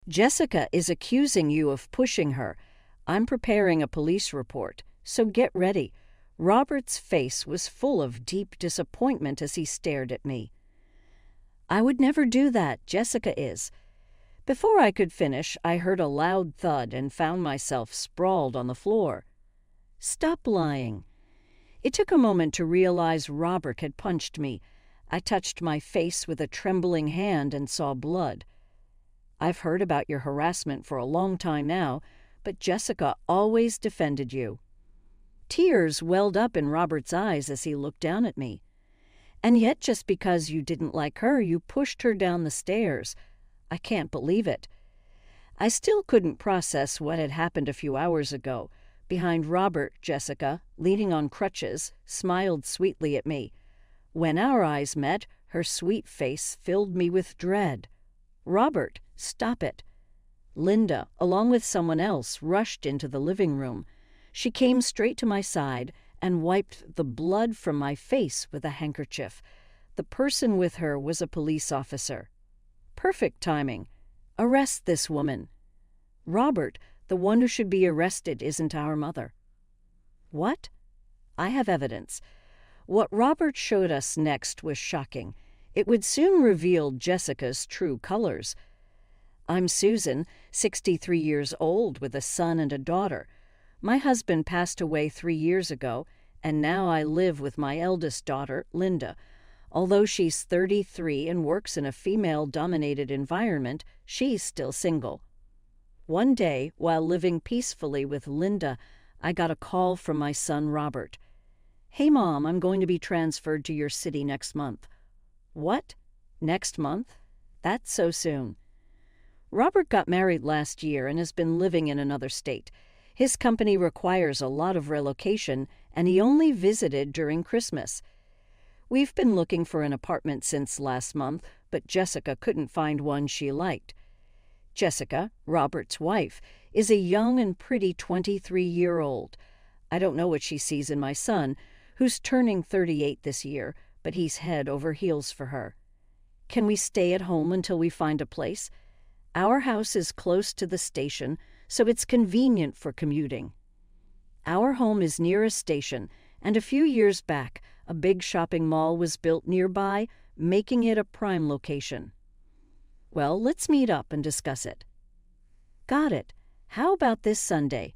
Jessica is accusing you of pushing her. I'm preparing a police report, so get ready." Robert's face was full of deep disappointment as he stared at me. "I would never do that. Jessica is." Before I could finish, I heard a loud thud and found myself sprawled on the floor. "Stop lying." It took a moment to realize Robert had punched me. I touched my face with a trembling hand and saw blood. "I've heard about your harassment for a long time now, but Jessica always defended you." Tears welled up in Robert's eyes as he looked down at me. "And yet, just because you didn't like her, you pushed her down the stairs. I can't believe it." I still couldn't process what had happened a few hours ago. Behind Robert, Jessica, leaning on crutches, smiled sweetly at me. When our eyes met, her sweet face filled me with dread. "Robert, stop it." Linda, along with someone else, rushed into the living room. She came straight to my side and wiped the blood from my face with a handkerchief. The person with her was a police officer. Perfect timing. "Arrest this woman." "Robert, the one who should be arrested isn't our mother." "What?" "I have evidence." What Robert showed us next was shocking. It would soon reveal Jessica's true colors. "I'm Susan, 63 years old, with a son and a daughter. My husband passed away 3 years ago, and now I live with my eldest daughter, Linda. Although she's 33 and works in a female-dominated environment, she's still single. One day, while living peacefully with Linda, I got a call from my son, Robert. "Hey, Mom, I'm going to be transferred to your city next month." "What? Next month? That's so soon." Robert got married last year and has been living in another state. His company requires a lot of relocation, and he only visited during Christmas. We've been looking for an apartment since last month, but Jessica couldn't find one she liked. Jessica, Robert's wife, is a young and pretty 23-year-old. I don't know what she sees in my son, who's turning 38 this year, but he's head over heels for her. "Can we stay at home until we find a place? Our house is close to the station, so it's convenient for commuting." Our home is near a station, and a few years back, a big shopping mall was built nearby, making it a prime location. "Well, let's meet up and discuss it." "Got it. How about this Sunday?"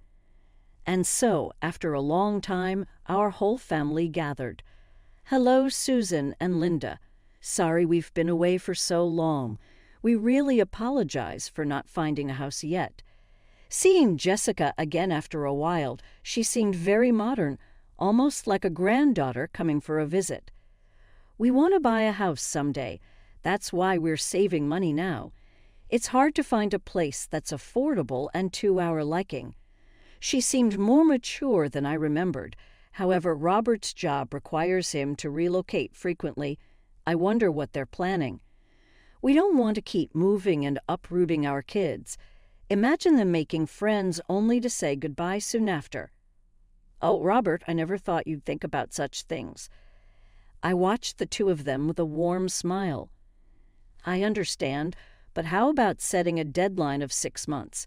And so, after a long time, our whole family gathered. "Hello, Susan and Linda. Sorry we've been away for so long. We really apologize for not finding a house yet." Seeing Jessica again after a while, she seemed very modern, almost like a granddaughter coming for a visit. "We want to buy a house someday. That's why we're saving money now. It's hard to find a place that's affordable and to our liking." She seemed more mature than I remembered. However, Robert's job requires him to relocate frequently. I wonder what they're planning. We don't want to keep moving and uprooting our kids. Imagine them making friends only to say goodbye soon after. "Oh, Robert, I never thought you'd think about such things." I watched the two of them with a warm smile. "I understand, but how about setting a deadline of 6 months?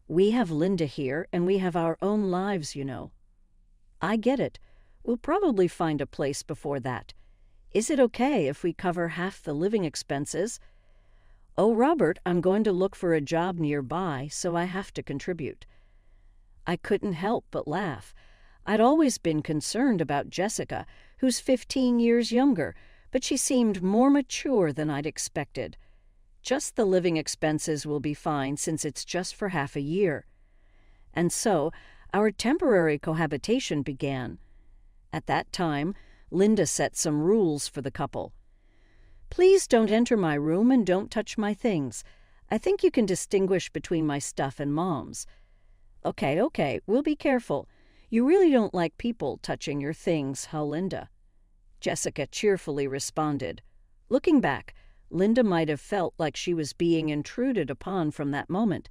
We have Linda here, and we have our own lives, you know." "I get it. We'll probably find a place before that. Is it okay if we cover half the living expenses?" "Oh, Robert, I'm going to look for a job nearby, so I have to contribute." I couldn't help but laugh. I'd always been concerned about Jessica, who's 15 years younger, but she seemed more mature than I'd expected. "Just the living expenses will be fine since it's just for half a year." And so, our temporary cohabitation began. At that time, Linda set some rules for the couple. "Please don't enter my room and don't touch my things. I think you can distinguish between my stuff and Mom's." Okay, we'll be careful. You really don't like people touching your things, huh, Linda?" Jessica cheerfully responded. Looking back, Linda might have felt like she was being intruded upon from that moment.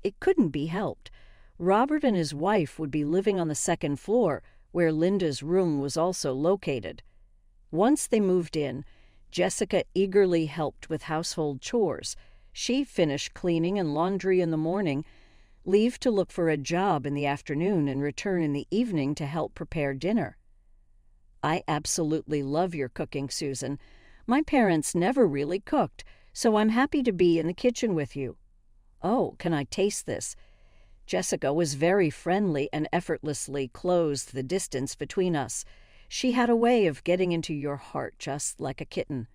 It couldn't be helped. Robert and his wife would be living on the second floor, where Linda's room was also located. Once they moved in, Jessica eagerly helped with household chores. She finished cleaning and laundry in the morning, leave to look for a job in the afternoon, and return in the evening to help prepare dinner. I absolutely love your cooking, Susan. My parents never really cooked, so I'm happy to be in the kitchen with you. Oh, can I taste this? Jessica was very friendly and effortlessly closed the distance between us. She had a way of getting into your heart just like a kitten.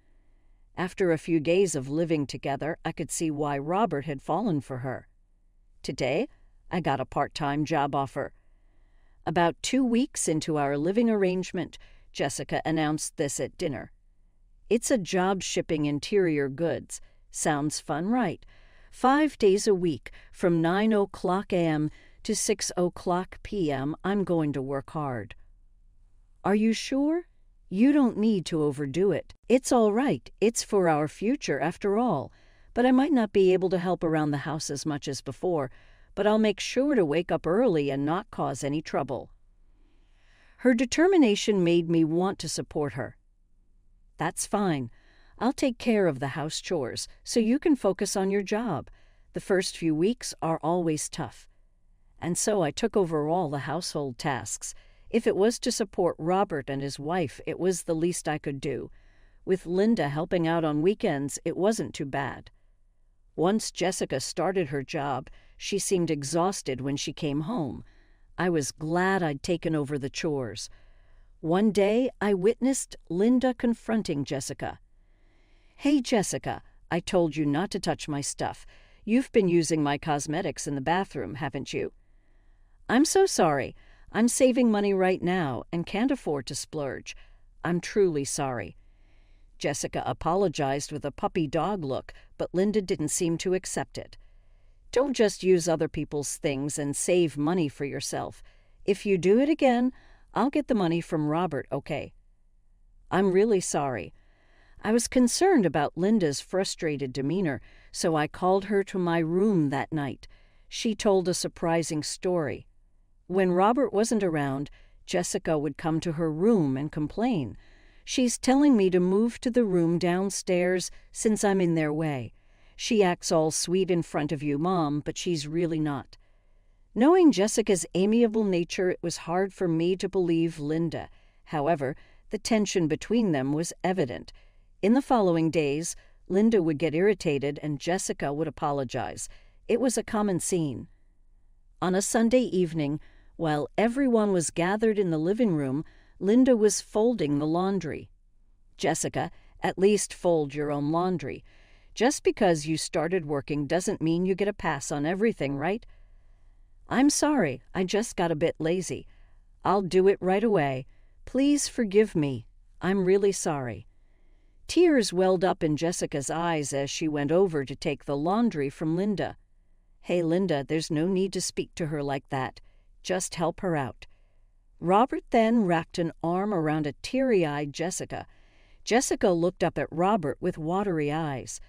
After a few days of living together, I could see why Robert had fallen for her. Today, I got a part-time job offer. About 2 weeks into our living arrangement, Jessica announced this at dinner. It's a job shipping interior goods. Sounds fun, right? 5 days a week, from 9 o'clock a.m. to 6 o'clock p.m., I'm going to work hard. Are you sure? You don't need to overdo it. It's all right. It's for our future, after all. But I might not be able to help around the house as much as before, but I'll make sure to wake up early and not cause any trouble. Her determination made me want to support her. That's fine. I'll take care of the house chores so you can focus on your job. The first few weeks are always tough. And so I took over all the household tasks. If it was to support Robert and his wife, it was the least I could do. With Linda helping out on weekends, it wasn't too bad. Once Jessica started her job, she seemed exhausted when she came home. I was glad I'd taken over the chores. One day, I witnessed Linda confronting Jessica. "Hey, Jessica, I told you not to touch my stuff. You've been using my cosmetics in the bathroom, haven't you?" "I'm so sorry. I'm saving money right now and can't afford to splurge. I'm truly sorry." Jessica apologized with a puppy dog look, but Linda didn't seem to accept it. "Don't just use other people's things and save money for yourself. If you do it again, I'll get the money from Robert, okay?" "I'm really sorry." I was concerned about Linda's frustrated demeanor, so I called her to my room that night. She told a surprising story. When Robert wasn't around, Jessica would come to her room and complain. "She's telling me to move to the room downstairs since I'm in their way. She acts all sweet in front of you, Mom, but she's really not." Knowing Jessica's amiable nature, it was hard for me to believe Linda. However, the tension between them was evident. In the following days, Linda would get irritated and Jessica would apologize. It was a common scene. On a Sunday evening, while everyone was gathered in the living room, Linda was folding the laundry. "Jessica, at least fold your own laundry. Just because you started working doesn't mean you get a pass on everything, right?" "I'm sorry, I just got a bit lazy. I'll do it right away. Please forgive me. I'm really sorry." Tears welled up in Jessica's eyes as she went over to take the laundry from Linda. "Hey, Linda, there's no need to speak to her like that. Just help her out." Robert then wrapped an arm around a teary-eyed Jessica. Jessica looked up at Robert with watery eyes.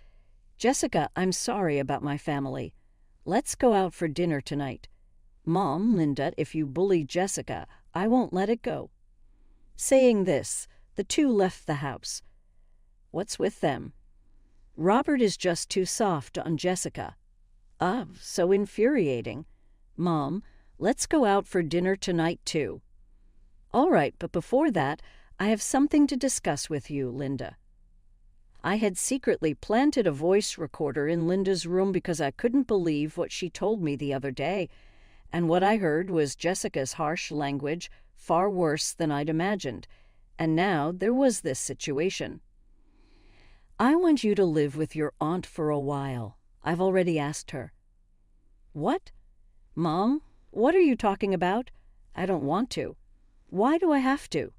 "Jessica, I'm sorry about my family. Let's go out for dinner tonight." "Mom, Linda, if you bully Jessica, I won't let it go." Saying this, the two left the house. "What's with them?" "Robert is just too soft on Jessica." "Ah, so infuriating." "Mom, let's go out for dinner tonight, too." "All right, but before that, I have something to discuss with you, Linda." I had secretly planted a voice recorder in Linda's room because I couldn't believe what she told me the other day, and what I heard was Jessica's harsh language, far worse than I'd imagined. And now there was this situation. "I want you to live with your aunt for a while. I've already asked her." "What? Mom, what are you talking about? I don't want to." "Why do I have to?"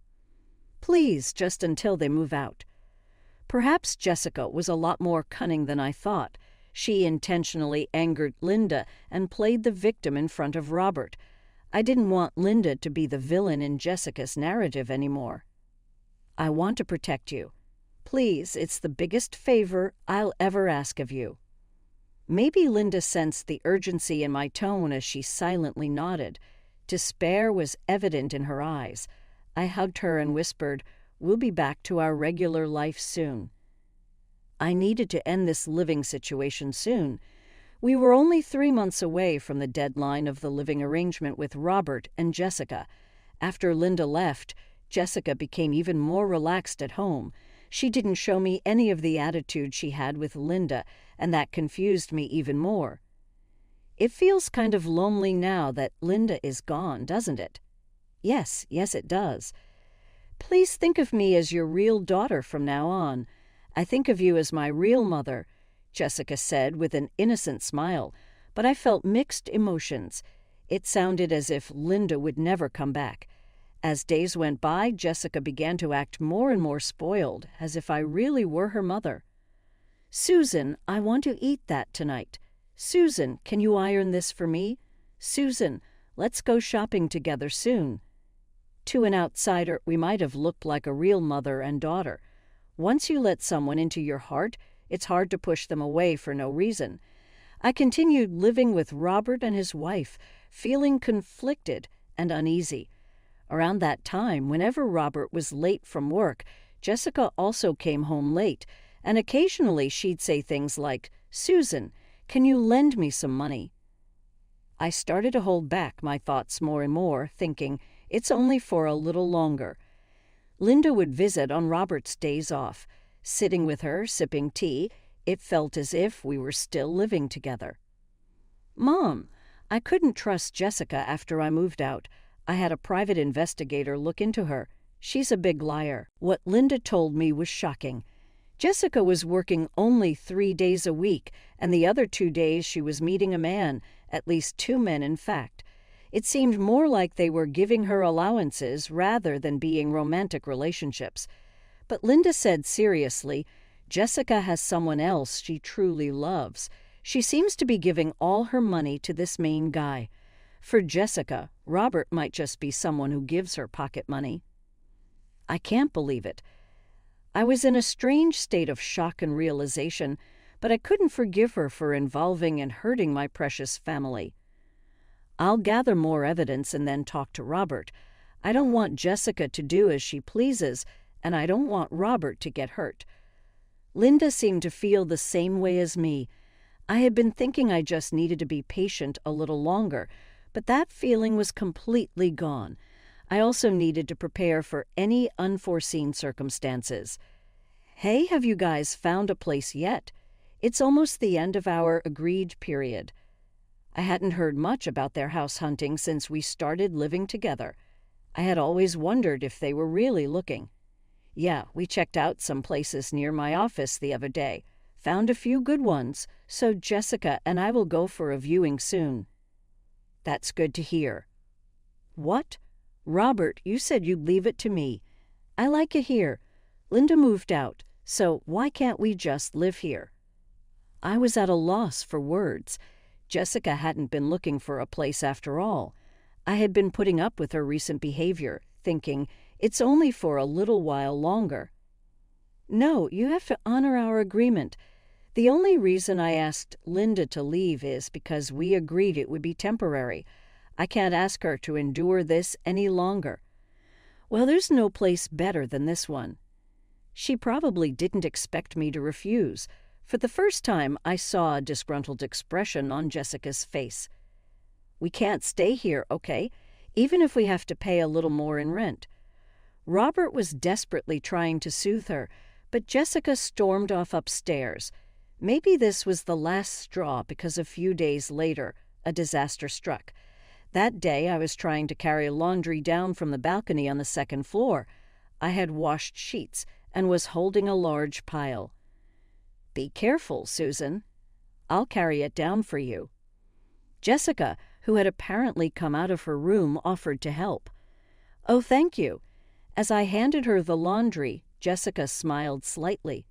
"Please, just until they move out." Perhaps Jessica was a lot more cunning than I thought. She intentionally angered Linda and played the victim in front of Robert. I didn't want Linda to be the villain in Jessica's narrative anymore. "I want to protect you. Please, it's the biggest favor I'll ever ask of you." Maybe Linda sensed the urgency in my tone as she silently nodded. Despair was evident in her eyes. I hugged her and whispered, "We'll be back to our regular life soon." I needed to end this living situation soon. We were only 3 months away from the deadline of the living arrangement with Robert and Jessica. After Linda left, Jessica became even more relaxed at home. She didn't show me any of the attitude she had with Linda, and that confused me even more. It feels kind of lonely now that Linda is gone, doesn't it? Yes, it does. Please think of me as your real daughter from now on. I think of you as my real mother, Jessica said with an innocent smile, but I felt mixed emotions. It sounded as if Linda would never come back. As days went by, Jessica began to act more and more spoiled, as if I really were her mother. Susan, I want to eat that tonight. Susan, can you iron this for me? Susan, let's go shopping together soon. To an outsider, we might have looked like a real mother and daughter. Once you let someone into your heart, it's hard to push them away for no reason. I continued living with Robert and his wife, feeling conflicted and uneasy. Around that time, whenever Robert was late from work, Jessica also came home late, and occasionally she'd say things like, "Susan, can you lend me some money?" I started to hold back my thoughts more and more, thinking, it's only for a little longer. Linda would visit on Robert's days off. Sitting with her, sipping tea, it felt as if we were still living together. Mom, I couldn't trust Jessica after I moved out. I had a private investigator look into her. She's a big liar. What Linda told me was shocking. Jessica was working only 3 days a week, and the other 2 days she was meeting a man, at least 2 men in fact. It seemed more like they were giving her allowances rather than being romantic relationships. But Linda said seriously, Jessica has someone else she truly loves. She seems to be giving all her money to this main guy. For Jessica, Robert might just be someone who gives her pocket money. I can't believe it. I was in a strange state of shock and realization, but I couldn't forgive her for involving and hurting my precious family. I'll gather more evidence and then talk to Robert. I don't want Jessica to do as she pleases, and I don't want Robert to get hurt. Linda seemed to feel the same way as me. I had been thinking I just needed to be patient a little longer, but that feeling was completely gone. I also needed to prepare for any unforeseen circumstances. Hey, have you guys found a place yet? It's almost the end of our agreed period. I hadn't heard much about their house hunting since we started living together. I had always wondered if they were really looking. Yeah, we checked out some places near my office the other day. Found a few good ones, so Jessica and I will go for a viewing soon. That's good to hear. What? Robert, you said you'd leave it to me. I like it here. Linda moved out, so why can't we just live here? I was at a loss for words. Jessica hadn't been looking for a place after all. I had been putting up with her recent behavior, thinking, it's only for a little while longer. No, you have to honor our agreement. The only reason I asked Linda to leave is because we agreed it would be temporary. I can't ask her to endure this any longer. Well, there's no place better than this one. She probably didn't expect me to refuse. For the first time, I saw a disgruntled expression on Jessica's face. We can't stay here, okay? Even if we have to pay a little more in rent. Robert was desperately trying to soothe her, but Jessica stormed off upstairs. Maybe this was the last straw because a few days later, a disaster struck. That day, I was trying to carry laundry down from the balcony on the 2nd floor. I had washed sheets and was holding a large pile. Be careful, Susan. I'll carry it down for you. Jessica, who had apparently come out of her room, offered to help. Oh, thank you. As I handed her the laundry, Jessica smiled slightly.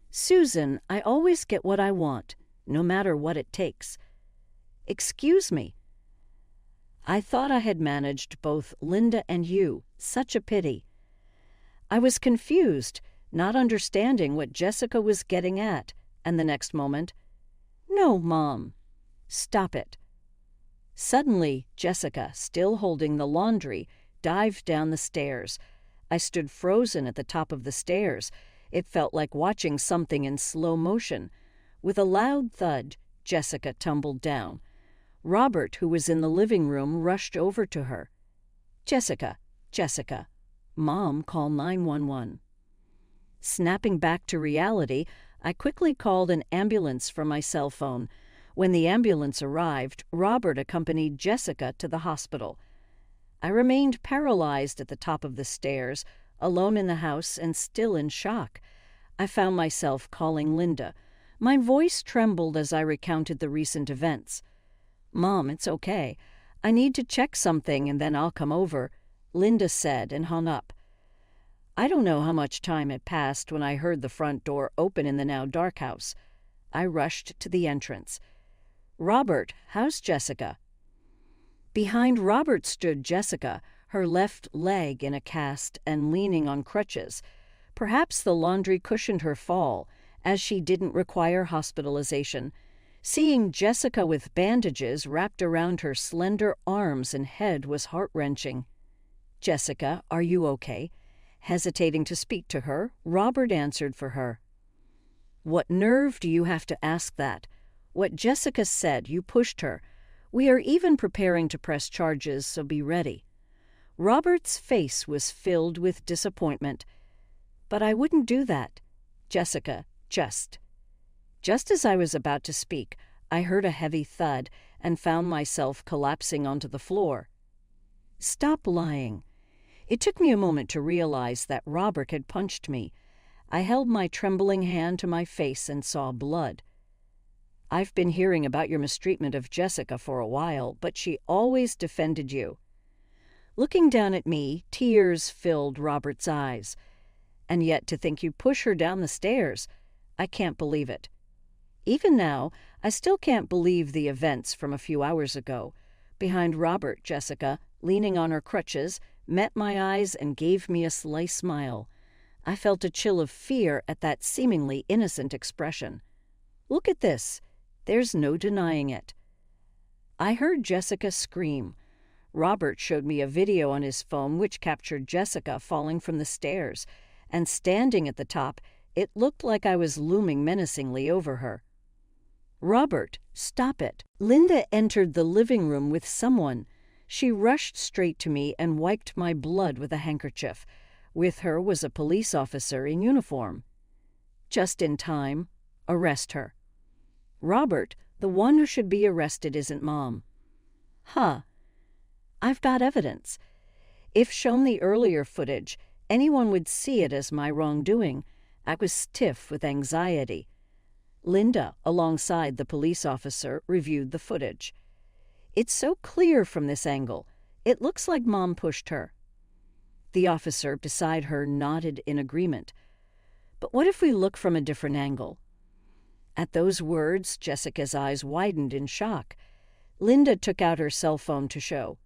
Susan, I always get what I want, no matter what it takes. Excuse me. I thought I had managed both Linda and you. Such a pity. I was confused, not understanding what Jessica was getting at, and the next moment, no, Mom. Stop it. Suddenly, Jessica, still holding the laundry, dived down the stairs. I stood frozen at the top of the stairs. It felt like watching something in slow motion. With a loud thud, Jessica tumbled down. Robert, who was in the living room, rushed over to her. "Jessica, Jessica. Mom, call 911. Snapping back to reality, I quickly called an ambulance from my cell phone. When the ambulance arrived, Robert accompanied Jessica to the hospital. I remained paralyzed at the top of the stairs, alone in the house and still in shock. I found myself calling Linda. My voice trembled as I recounted the recent events. "Mom, it's okay. I need to check something and then I'll come over," Linda said and hung up. I don't know how much time had passed when I heard the front door open in the now dark house. I rushed to the entrance. "Robert, how's Jessica?" Behind Robert stood Jessica, her left leg in a cast and leaning on crutches. Perhaps the laundry cushioned her fall, as she didn't require hospitalization. Seeing Jessica with bandages wrapped around her slender arms and head was heart-wrenching. "Jessica, are you okay?" Hesitating to speak to her, Robert answered for her. "What nerve do you have to ask that? What Jessica said, you pushed her. We are even preparing to press charges, so be ready." Robert's face was filled with disappointment. "But I wouldn't do that. Jessica, just as I was about to speak, I heard a heavy thud and found myself collapsing onto the floor. "Stop lying." It took me a moment to realize that Robert had punched me. I held my trembling hand to my face and saw blood. "I've been hearing about your mistreatment of Jessica for a while, but she always defended you." Looking down at me, tears filled Robert's eyes. "And yet to think you push her down the stairs. I can't believe it." Even now, I still can't believe the events from a few hours ago. Behind Robert, Jessica, leaning on her crutches, met my eyes and gave me a sly smile. I felt a chill of fear at that seemingly innocent expression. "Look at this. There's no denying it." I heard Jessica scream. Robert showed me a video on his phone which captured Jessica falling from the stairs, and standing at the top, it looked like I was looming menacingly over her. "Robert, stop it." Linda entered the living room with someone. She rushed straight to me and wiped my blood with a handkerchief. With her was a police officer in uniform. "Just in time. Arrest her." "Robert, the one who should be arrested isn't Mom." "Huh. I've got evidence. If shown the earlier footage, anyone would see it as my wrongdoing. I was stiff with anxiety." Linda, alongside the police officer, reviewed the footage. "It's so clear from this angle. It looks like Mom pushed her." The officer beside her nodded in agreement. "But what if we look from a different angle?" At those words, Jessica's eyes widened in shock. Linda took out her cell phone to show.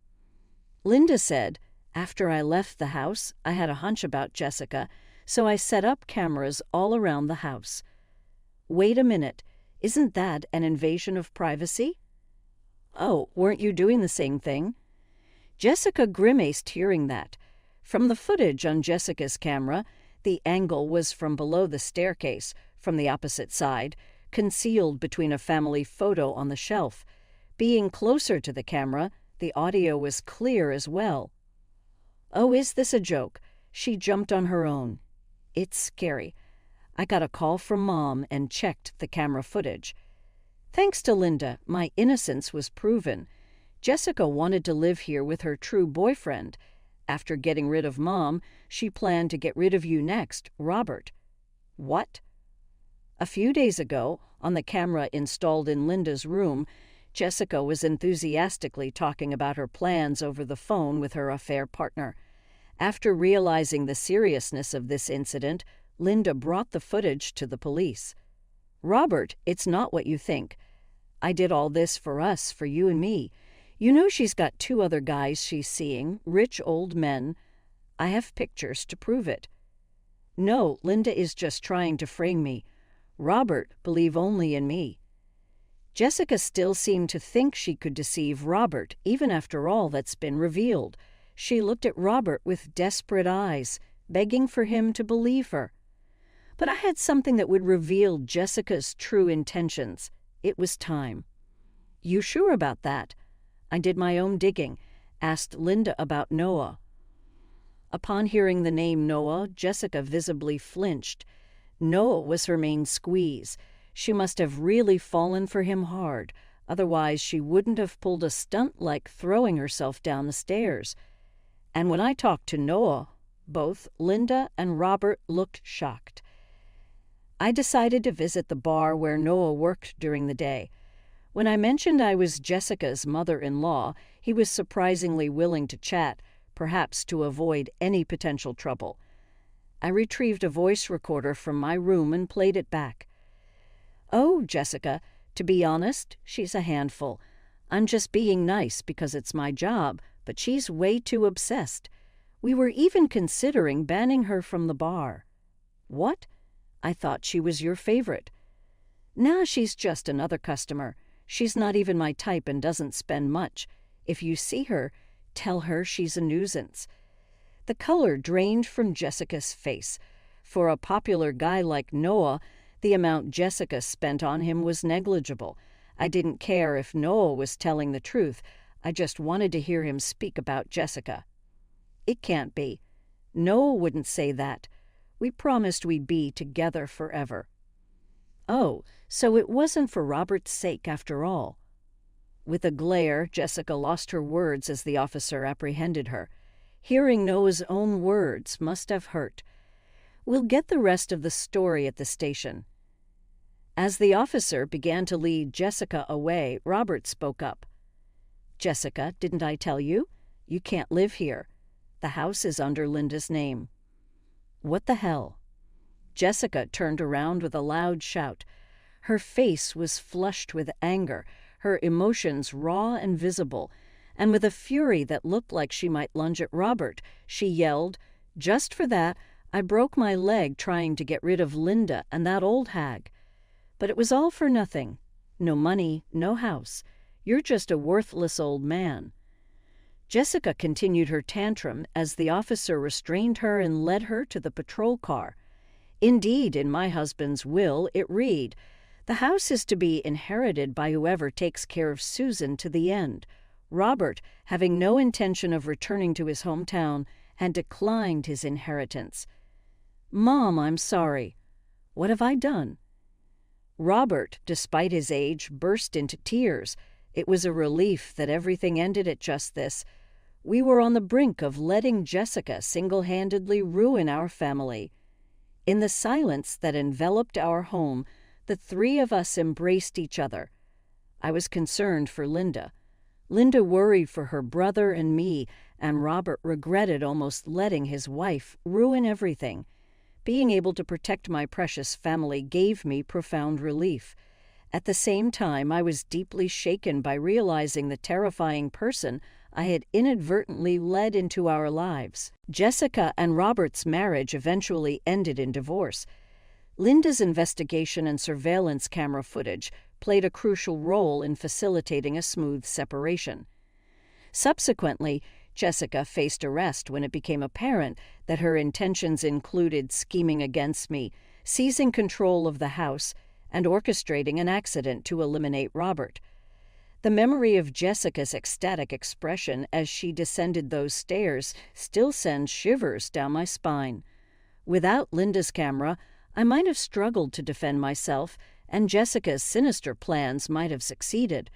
Linda said, "After I left the house, I had a hunch about Jessica, so I set up cameras all around the house." Wait a minute. Isn't that an invasion of privacy? "Oh, weren't you doing the same thing?" Jessica grimaced hearing that. From the footage on Jessica's camera, the angle was from below the staircase, from the opposite side, concealed between a family photo on the shelf. Being closer to the camera, the audio was clear as well. "Oh, is this a joke?" She jumped on her own. "It's scary." I got a call from Mom and checked the camera footage. Thanks to Linda, my innocence was proven. Jessica wanted to live here with her true boyfriend. After getting rid of Mom, she planned to get rid of you next, Robert. What? A few days ago, on the camera installed in Linda's room, Jessica was enthusiastically talking about her plans over the phone with her affair partner. After realizing the seriousness of this incident, Linda brought the footage to the police. "Robert, it's not what you think. I did all this for us, for you and me. You know she's got 2 other guys she's seeing, rich old men. I have pictures to prove it." "No, Linda is just trying to frame me. Robert, believe only in me." Jessica still seemed to think she could deceive Robert, even after all that's been revealed. She looked at Robert with desperate eyes, begging for him to believe her. But I had something that would reveal Jessica's true intentions. It was time. You sure about that? I did my own digging, asked Linda about Noah. Upon hearing the name Noah, Jessica visibly flinched. Noah was her main squeeze. She must have really fallen for him hard. Otherwise, she wouldn't have pulled a stunt like throwing herself down the stairs. And when I talked to Noah, both Linda and Robert looked shocked. I decided to visit the bar where Noah worked during the day. When I mentioned I was Jessica's mother-in-law, he was surprisingly willing to chat, perhaps to avoid any potential trouble. I retrieved a voice recorder from my room and played it back. "Oh, Jessica, to be honest, she's a handful. I'm just being nice because it's my job, but she's way too obsessed. We were even considering banning her from the bar." "What? I thought she was your favorite." "Nah, she's just another customer. She's not even my type and doesn't spend much. If you see her, tell her she's a nuisance." The color drained from Jessica's face. For a popular guy like Noah, the amount Jessica spent on him was negligible. I didn't care if Noah was telling the truth. I just wanted to hear him speak about Jessica. "It can't be. Noah wouldn't say that. We promised we'd be together forever." "Oh, so it wasn't for Robert's sake after all." With a glare, Jessica lost her words as the officer apprehended her. Hearing Noah's own words must have hurt. "We'll get the rest of the story at the station." As the officer began to lead Jessica away, Robert spoke up. "Jessica, didn't I tell you? You can't live here. The house is under Linda's name." "What the hell?" Jessica turned around with a loud shout. Her face was flushed with anger, her emotions raw and visible, and with a fury that looked like she might lunge at Robert, she yelled, "Just for that, I broke my leg trying to get rid of Linda and that old hag. But it was all for nothing. No money, no house. You're just a worthless old man." Jessica continued her tantrum as the officer restrained her and led her to the patrol car. Indeed, in my husband's will, it read, "The house is to be inherited by whoever takes care of Susan to the end." Robert, having no intention of returning to his hometown, had declined his inheritance. "Mom, I'm sorry." "What have I done?" Robert, despite his age, burst into tears. It was a relief that everything ended at just this. We were on the brink of letting Jessica single-handedly ruin our family. In the silence that enveloped our home, the three of us embraced each other. I was concerned for Linda. Linda worried for her brother and me, and Robert regretted almost letting his wife ruin everything. Being able to protect my precious family gave me profound relief. At the same time, I was deeply shaken by realizing the terrifying person I had inadvertently led into our lives. Jessica and Robert's marriage eventually ended in divorce. Linda's investigation and surveillance camera footage played a crucial role in facilitating a smooth separation. Subsequently, Jessica faced arrest when it became apparent that her intentions included scheming against me, seizing control of the house, and orchestrating an accident to eliminate Robert. The memory of Jessica's ecstatic expression as she descended those stairs still sends shivers down my spine. Without Linda's camera, I might have struggled to defend myself, and Jessica's sinister plans might have succeeded.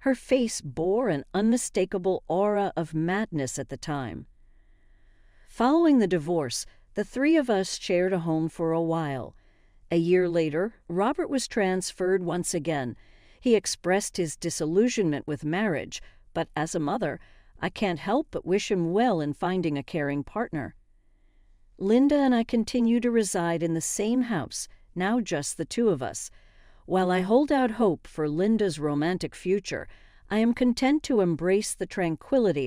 Her face bore an unmistakable aura of madness at the time. Following the divorce, the three of us shared a home for a while. A year later, Robert was transferred once again. He expressed his disillusionment with marriage, but as a mother, I can't help but wish him well in finding a caring partner. Linda and I continue to reside in the same house, now just the two of us. While I hold out hope for Linda's romantic future, I am content to embrace the tranquility